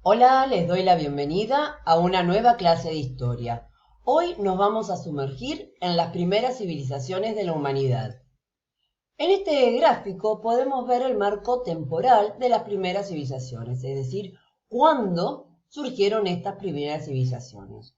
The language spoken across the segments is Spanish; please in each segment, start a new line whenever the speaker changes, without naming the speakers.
Hola, les doy la bienvenida a una nueva clase de historia. Hoy nos vamos a sumergir en las primeras civilizaciones de la humanidad. En este gráfico podemos ver el marco temporal de las primeras civilizaciones, es decir, cuándo surgieron estas primeras civilizaciones.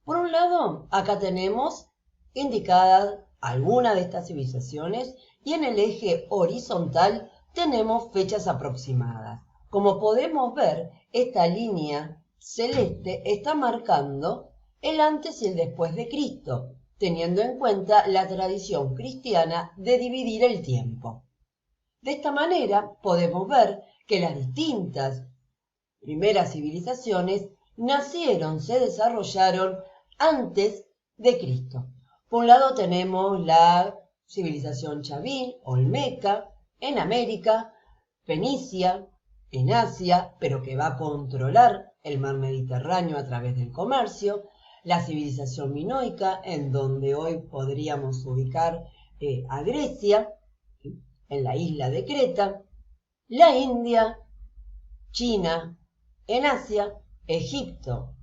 Por un lado, acá tenemos indicadas algunas de estas civilizaciones y en el eje horizontal tenemos fechas aproximadas. Como podemos ver, esta línea celeste está marcando el antes y el después de Cristo, teniendo en cuenta la tradición cristiana de dividir el tiempo. De esta manera podemos ver que las distintas primeras civilizaciones nacieron, se desarrollaron antes de Cristo. Por un lado tenemos la civilización chavín, olmeca, en América, fenicia, en Asia, pero que va a controlar el mar Mediterráneo a través del comercio, la civilización minoica, en donde hoy podríamos ubicar a Grecia, en la isla de Creta, la India, China, en Asia, Egipto,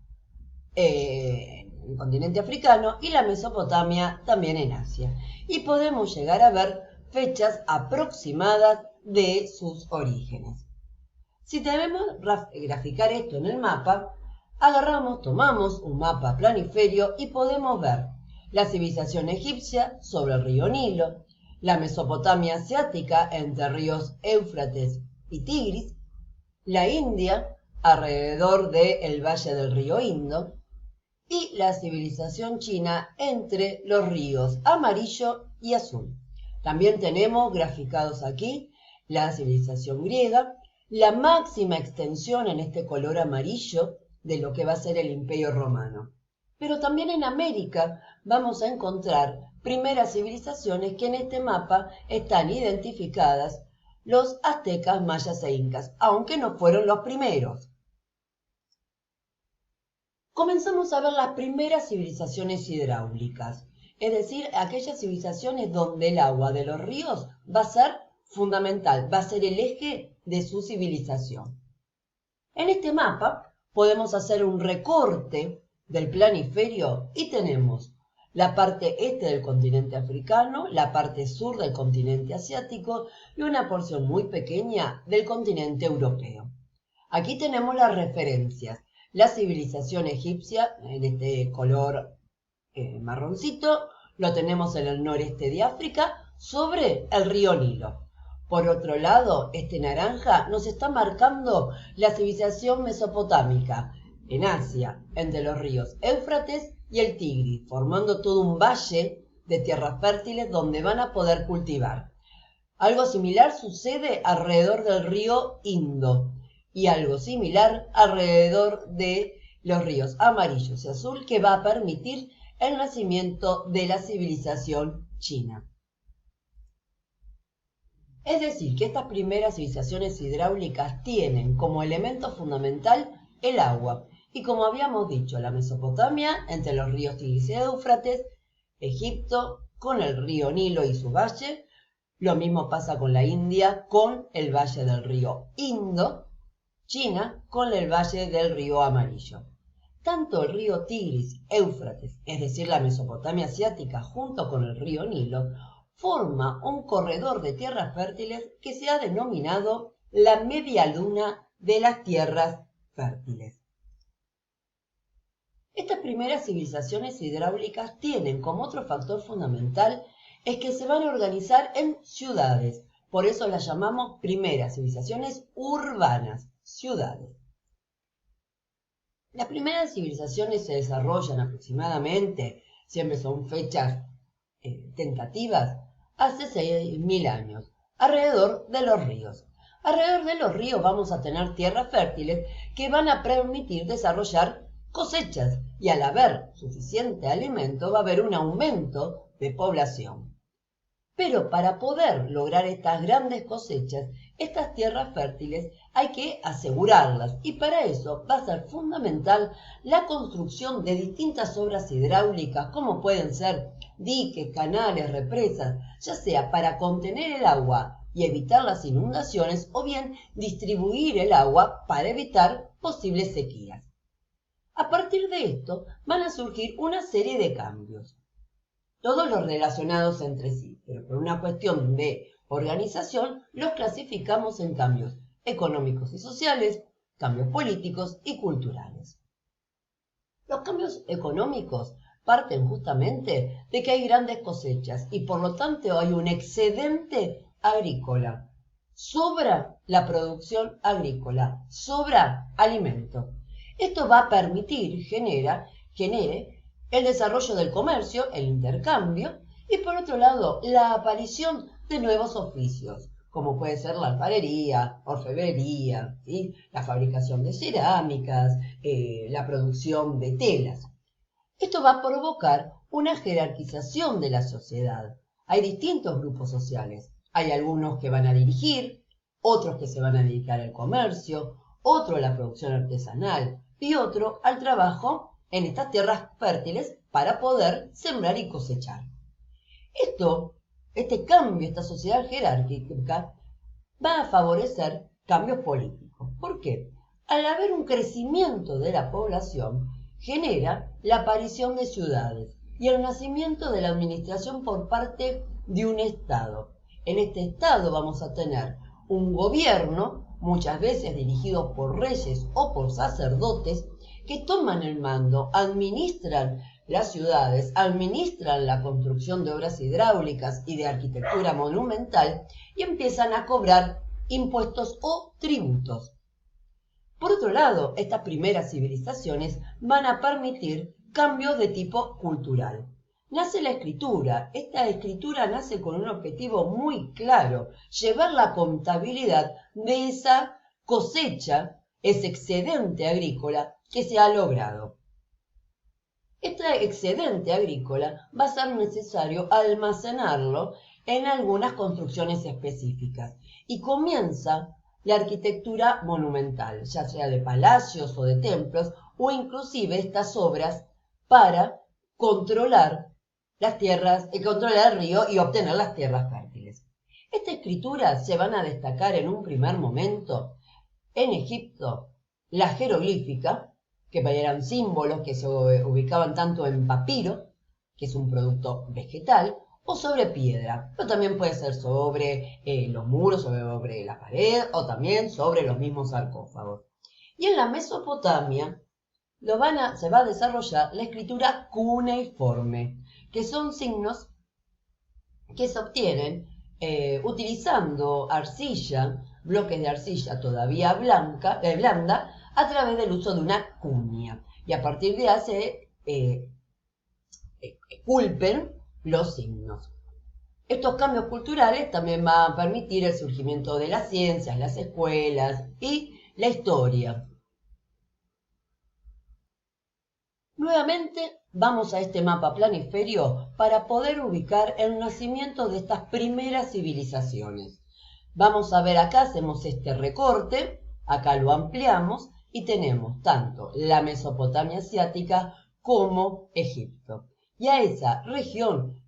en el continente africano y la Mesopotamia también en Asia. Y podemos llegar a ver fechas aproximadas de sus orígenes. Si debemos graficar esto en el mapa, tomamos un mapa planiferio y podemos ver la civilización egipcia sobre el río Nilo, la Mesopotamia asiática entre ríos Éufrates y Tigris, la India alrededor del valle del río Indo y la civilización china entre los ríos Amarillo y Azul. También tenemos graficados aquí la civilización griega, la máxima extensión en este color amarillo de lo que va a ser el Imperio Romano. Pero también en América vamos a encontrar primeras civilizaciones que en este mapa están identificadas: los aztecas, mayas e incas, aunque no fueron los primeros. Comenzamos a ver las primeras civilizaciones hidráulicas, es decir, aquellas civilizaciones donde el agua de los ríos va a ser fundamental, va a ser el eje de su civilización. En este mapa podemos hacer un recorte del planiferio y tenemos la parte este del continente africano, la parte sur del continente asiático y una porción muy pequeña del continente europeo. Aquí tenemos las referencias. La civilización egipcia, en este color marroncito, lo tenemos en el noreste de África, sobre el río Nilo. Por otro lado, este naranja nos está marcando la civilización mesopotámica, en Asia, entre los ríos Éufrates y el Tigris, formando todo un valle de tierras fértiles donde van a poder cultivar. Algo similar sucede alrededor del río Indo y algo similar alrededor de los ríos Amarillos y Azul, que va a permitir el nacimiento de la civilización china. Es decir, que estas primeras civilizaciones hidráulicas tienen como elemento fundamental el agua, y como habíamos dicho, la Mesopotamia entre los ríos Tigris y Éufrates, Egipto con el río Nilo y su valle, lo mismo pasa con la India con el valle del río Indo, China con el valle del río Amarillo. Tanto el río Tigris, Éufrates, es decir, la Mesopotamia asiática junto con el río Nilo, forma un corredor de tierras fértiles que se ha denominado la media luna de las tierras fértiles. Estas primeras civilizaciones hidráulicas tienen como otro factor fundamental es que se van a organizar en ciudades, por eso las llamamos primeras civilizaciones urbanas, ciudades. Las primeras civilizaciones se desarrollan aproximadamente, siempre son fechas tentativas, hace 6.000 años, alrededor de los ríos. Alrededor de los ríos vamos a tener tierras fértiles que van a permitir desarrollar cosechas y al haber suficiente alimento va a haber un aumento de población. Pero para poder lograr estas grandes cosechas, estas tierras fértiles hay que asegurarlas y para eso va a ser fundamental la construcción de distintas obras hidráulicas como pueden ser diques, canales, represas, ya sea para contener el agua y evitar las inundaciones o bien distribuir el agua para evitar posibles sequías. A partir de esto van a surgir una serie de cambios, todos los relacionados entre sí, pero por una cuestión de organización los clasificamos en cambios económicos y sociales, cambios políticos y culturales. Los cambios económicos parten justamente de que hay grandes cosechas y por lo tanto hay un excedente agrícola. Sobra la producción agrícola, sobra alimento. Esto va a permitir, genere el desarrollo del comercio, el intercambio y por otro lado la aparición de nuevos oficios, como puede ser la alfarería, orfebrería, ¿sí? La fabricación de cerámicas, la producción de telas. Esto va a provocar una jerarquización de la sociedad. Hay distintos grupos sociales. Hay algunos que van a dirigir, otros que se van a dedicar al comercio, otro a la producción artesanal y otro al trabajo en estas tierras fértiles para poder sembrar y cosechar. Este cambio, esta sociedad jerárquica, va a favorecer cambios políticos. ¿Por qué? Al haber un crecimiento de la población, genera la aparición de ciudades y el nacimiento de la administración por parte de un Estado. En este Estado vamos a tener un gobierno, muchas veces dirigido por reyes o por sacerdotes, que toman el mando, administran las ciudades, administran la construcción de obras hidráulicas y de arquitectura monumental y empiezan a cobrar impuestos o tributos. Por otro lado, estas primeras civilizaciones van a permitir cambios de tipo cultural. Nace la escritura. Esta escritura nace con un objetivo muy claro, llevar la contabilidad de esa cosecha, ese excedente agrícola que se ha logrado. Este excedente agrícola va a ser necesario almacenarlo en algunas construcciones específicas y comienza la arquitectura monumental, ya sea de palacios o de templos, o inclusive estas obras para controlar las tierras, controlar el río y obtener las tierras fértiles. Estas escrituras se van a destacar en un primer momento en Egipto, la jeroglífica, que eran símbolos que se ubicaban tanto en papiro, que es un producto vegetal, o sobre piedra, pero también puede ser sobre los muros, sobre la pared, o también sobre los mismos sarcófagos. Y en la Mesopotamia se va a desarrollar la escritura cuneiforme, que son signos que se obtienen utilizando arcilla, bloques de arcilla todavía blanda, a través del uso de una cuña. Y a partir de ahí se esculpen los signos. Estos cambios culturales también van a permitir el surgimiento de las ciencias, las escuelas y la historia. Nuevamente vamos a este mapa planiferio para poder ubicar el nacimiento de estas primeras civilizaciones. Vamos a ver acá, hacemos este recorte, acá lo ampliamos y tenemos tanto la Mesopotamia asiática como Egipto. Y a esa región,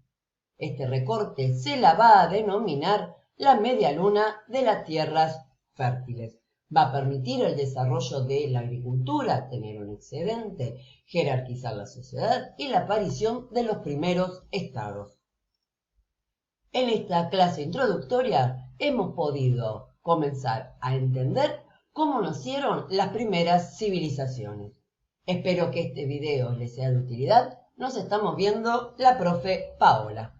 este recorte se la va a denominar la media luna de las tierras fértiles. Va a permitir el desarrollo de la agricultura, tener un excedente, jerarquizar la sociedad y la aparición de los primeros estados. En esta clase introductoria hemos podido comenzar a entender cómo nacieron las primeras civilizaciones. Espero que este video les sea de utilidad. Nos estamos viendo la profe Paola.